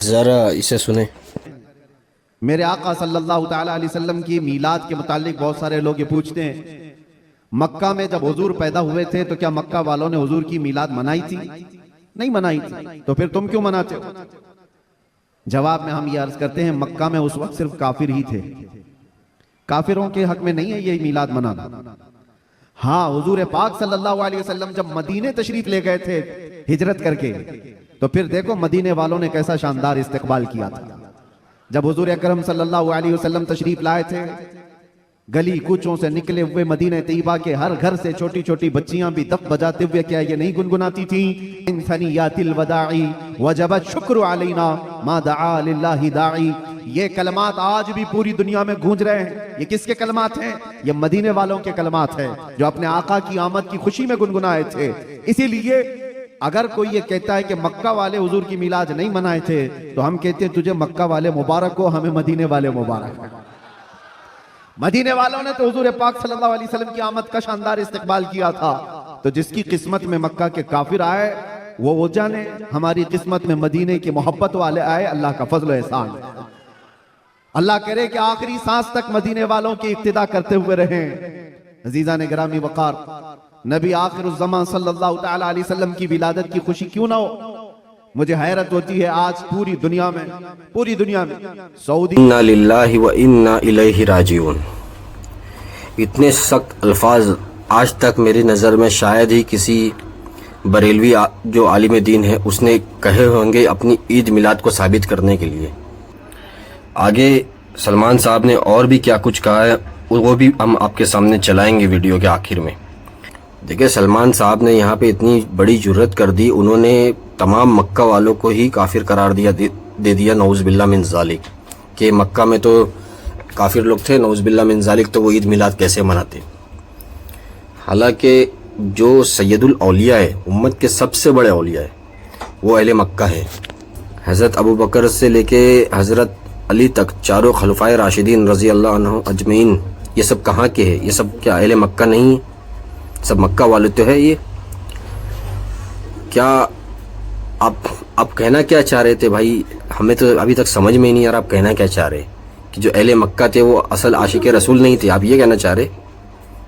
ذرا اسے سنیں۔ میرے آقا صلی اللہ تعالیٰ علیہ وسلم کی میلاد کے متعلق بہت سارے لوگ یہ پوچھتے ہیں، مکہ میں جب حضور پیدا ہوئے تھے تو کیا مکہ والوں نے حضور کی میلاد منائی تھی؟ نہیں منائی تھی، تو پھر تم کیوں مناتے ہو؟ جواب میں ہم یہ عرض کرتے ہیں، مکہ میں اس وقت صرف کافر ہی تھے، کافروں کے حق میں نہیں ہے یہ میلاد منانا۔ ہاں، حضور پاک صلی اللہ علیہ وسلم جب مدینے تشریف لے گئے تھے ہجرت کر کے، تو پھر دیکھو مدینے والوں نے کیسا شاندار استقبال کیا تھا۔ جب حضور اکرم صلی اللہ علیہ وسلم تشریف لائے تھے، گلی کوچوں سے نکلے ہوئے مدینہ طیبہ کے ہر گھر سے چھوٹی چھوٹی بچیاں بھی دف بجاتے ہوئے کیا یہ نہیں گنگناتی تھیں؟ ان ثنیات الوداعی وجب الشکر علینا ما دعا للہ داعی۔ یہ کلمات آج بھی پوری دنیا میں گونج رہے ہیں۔ یہ کس کے کلمات ہیں؟ یہ مدینے والوں کے کلمات ہیں جو اپنے آقا کی آمد کی خوشی میں گنگنائے تھے۔ اسی لیے اگر کوئی یہ کہتا ہے کہ مکہ والے حضور کی میلاد نہیں منائے تھے، تو ہم کہتے ہیں تجھے مکہ والے مبارک ہو، ہمیں مدینے والے مبارک ہو۔ مدینے والوں نے تو حضور پاک صلی اللہ علیہ وسلم کی آمد کا شاندار استقبال کیا تھا، تو جس کی قسمت میں مکہ کے کافر آئے وہ جانے، ہماری قسمت میں مدینے کی محبت والے آئے، اللہ کا فضل و احسان۔ اللہ کرے کہ آخری سانس تک مدینے والوں کی اقتداء کرتے ہوئے رہیں۔ عزیزان گرامی وقار، نبی آخر الزمان صلی اللہ تعالیٰ علیہ وسلم کی ولادت کی خوشی کیوں نہ ہو؟ مجھے حیرت ہوتی ہے آج پوری دنیا میں سعودی انا للہ و انا الیہ راجعون، اتنے سخت الفاظ آج تک میری نظر میں شاید ہی کسی بریلوی جو عالم دین ہے اس نے کہے ہوں گے اپنی عید میلاد کو ثابت کرنے کے لیے۔ آگے سلمان صاحب نے اور بھی کیا کچھ کہا ہے وہ بھی ہم آپ کے سامنے چلائیں گے ویڈیو کے آخر میں۔ دیکھیں، سلمان صاحب نے یہاں پہ اتنی بڑی جرت کر دی، انہوں نے تمام مکہ والوں کو ہی کافر قرار دے دیا، نعوذ باللہ من ذالک، کہ مکہ میں تو کافر لوگ تھے، نعوذ باللہ من ذالک، تو وہ عید میلاد کیسے مناتے؟ حالانکہ جو سید الاولیاء ہے، امت کے سب سے بڑے اولیاء ہے، وہ اہل مکہ ہے۔ حضرت ابو بکر سے لے کے حضرت علی تک، چاروں خلفائے راشدین رضی اللہ عنہ اجمعین، یہ سب کہاں کے ہیں؟ یہ سب کیا اہل مکہ نہیں ہیں؟ سب مکہ والے تو ہے۔ یہ کیا آپ کہنا کیا چاہ رہے تھے بھائی؟ ہمیں تو ابھی تک سمجھ میں ہی نہیں آ رہا آپ کہنا کیا چاہ رہے کہ جو اہل مکہ تھے وہ اصل عاشق رسول نہیں تھے؟ آپ یہ کہنا چاہ رہے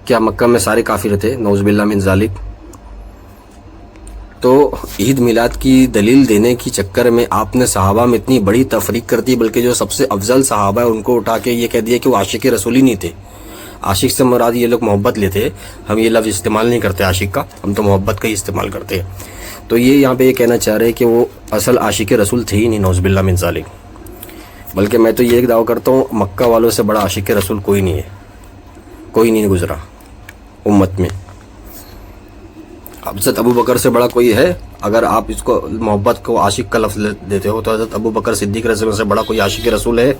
کیا مکہ میں سارے کافر تھے؟ نعوذ باللہ من ذالک۔ تو عید میلاد کی دلیل دینے کی چکر میں آپ نے صحابہ میں اتنی بڑی تفریق کر دی، بلکہ جو سب سے افضل صحابہ ہے ان کو اٹھا کے یہ کہہ دیا کہ وہ عاشق رسول ہی نہیں تھے۔ عاشق سے مراد یہ لوگ محبت لیتے، ہم یہ لفظ استعمال نہیں کرتے عاشق کا، ہم تو محبت کا ہی استعمال کرتے ہیں۔ تو یہ یہاں پہ یہ کہنا چاہ رہے ہیں کہ وہ اصل عاشق رسول تھے ہی نہیں، نعوذ باللہ من ذالک۔ بلکہ میں تو یہ دعویٰ کرتا ہوں مکہ والوں سے بڑا عاشق رسول کوئی نہیں ہے، کوئی نہیں گزرا امت میں۔ حضرت ابو بکر سے بڑا کوئی ہے؟ اگر آپ اس کو محبت کو عاشق کا لفظ دیتے ہو تو حضرت ابو بکر صدیق رضی اللہ عنہ سے بڑا کوئی عاشق رسول ہے؟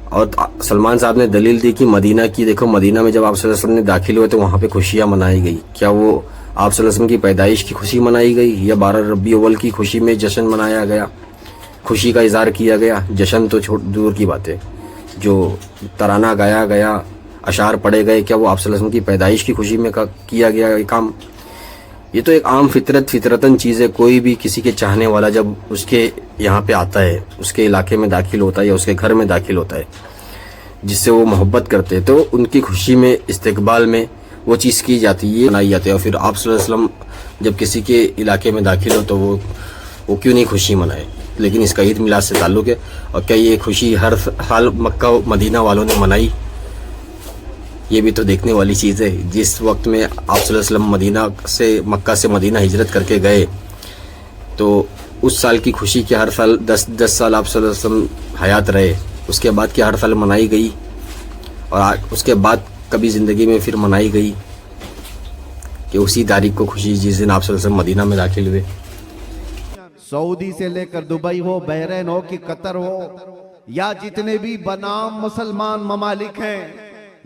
اور سلمان صاحب نے دلیل دی کہ مدینہ کی، دیکھو مدینہ میں جب آپ صلی اللہ علیہ وسلم نے داخل ہوئے تو وہاں پہ خوشیاں منائی گئی۔ کیا وہ آپ صلی اللہ علیہ وسلم کی پیدائش کی خوشی منائی گئی یا 12 ربیع الاول کی خوشی میں جشن منایا گیا، خوشی کا اظہار کیا گیا؟ جشن تو دور کی بات ہے، جو ترانہ گایا گیا، اشعار پڑھے گئے، کیا وہ آپ صلی اللہ علیہ وسلم کی پیدائش کی خوشی میں کیا گیا یہ کام؟ یہ تو ایک عام فطرتاً چیز ہے۔ کوئی بھی کسی کے چاہنے والا جب اس کے یہاں پہ آتا ہے، اس کے علاقے میں داخل ہوتا ہے یا اس کے گھر میں داخل ہوتا ہے جس سے وہ محبت کرتے ہیں، تو ان کی خوشی میں، استقبال میں وہ چیز کی جاتی ہے، منائی جاتی ہے۔ اور پھر آپ صلی اللہ علیہ وسلم جب کسی کے علاقے میں داخل ہو تو وہ کیوں نہیں خوشی منائے؟ لیکن اس کا عید میلاد سے تعلق ہے۔ اور کیا یہ خوشی ہر حال مکہ مدینہ والوں نے منائی؟ یہ بھی تو دیکھنے والی چیز ہے۔ جس وقت میں آپ صلی اللہ علیہ وسلم مکہ سے مدینہ ہجرت کر کے گئے تو اس سال کی خوشی کیا ہر سال 10 سال آپ صلی اللہ علیہ وسلم حیات رہے، اس کے بعد کیا ہر سال منائی گئی؟ اور اس کے بعد کبھی زندگی میں پھر منائی گئی کہ اسی تاریخ کو خوشی جس دن آپ صلی اللہ علیہ وسلم مدینہ میں داخل ہوئے؟ سعودی سے لے کر دبئی ہو، بحرین ہو کہ قطر ہو، یا جتنے بھی بنام مسلمان ممالک ہیں،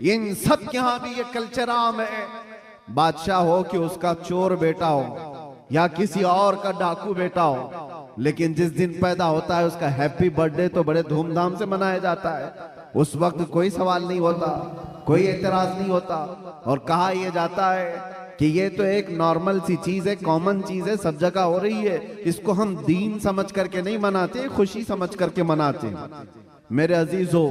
ان سب کے ہاں بھی یہ کلچر عام ہے۔ بادشاہ ہو کہ اس کا چور بیٹا ہو یا کسی اور کا ڈاکو بیٹا ہو، لیکن جس دن پیدا ہوتا ہے اس کا ہیپی برتھ ڈے تو بڑے دھوم دھام سے منایا جاتا ہے۔ اس وقت کوئی سوال نہیں ہوتا، کوئی اعتراض نہیں ہوتا، اور کہا یہ جاتا ہے کہ یہ تو ایک نارمل سی چیز ہے، کامن چیز ہے، سب جگہ ہو رہی ہے، اس کو ہم دین سمجھ کر کے نہیں مناتے، خوشی سمجھ کر کے مناتے۔ میرے عزیزو،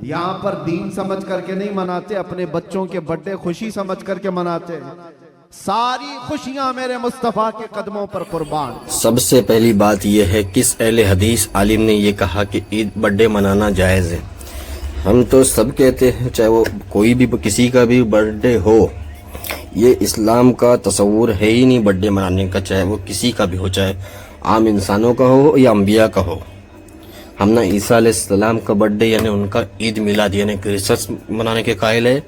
یہاں پر دین سمجھ کر کے نہیں مناتے، اپنے بچوں کے برتھ ڈے خوشی سمجھ کر کے مناتے۔ ساری خوشیاں میرے مصطفیٰ کے قدموں پر قربان۔ سب سے پہلی بات یہ ہے، کس اہل حدیث عالم نے یہ کہا کہ عید برتھ ڈے منانا جائز ہے؟ ہم تو سب کہتے ہیں، چاہے وہ کوئی بھی کسی کا بھی برتھ ڈے ہو، یہ اسلام کا تصور ہے ہی نہیں برتھ ڈے منانے کا، چاہے وہ کسی کا بھی ہو، چاہے عام انسانوں کا ہو یا انبیاء کا ہو۔ ہم نہ عیسیٰ علیہ السلام کا برتھ ڈے یعنی ان کا عید میلاد یعنی کرسمس منانے کے قائل ہے،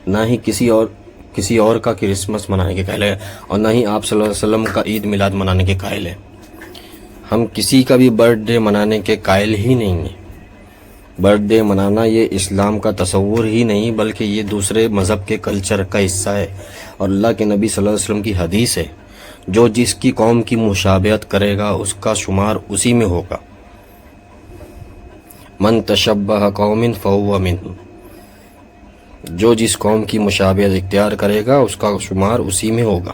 نہ ہی کسی اور کا کرسمس منانے کے قائل ہے، اور نہ ہی آپ صلی اللہ علیہ وسلم کا عید میلاد منانے کے قائل ہے۔ ہم کسی کا بھی برتھ ڈے منانے کے قائل ہی نہیں ہیں۔ برتھ ڈے منانا یہ اسلام کا تصور ہی نہیں، بلکہ یہ دوسرے مذہب کے کلچر کا حصہ ہے، اور اللہ کے نبی صلی اللہ علیہ وسلم کی حدیث ہے، جو جس کی قوم کی مشابہت کرے گا اس کا شمار اسی میں ہوگا۔ من تشبہ قوم فہو منہم، جو جس قوم کی مشابہت اختیار کرے گا اس کا شمار اسی میں ہوگا۔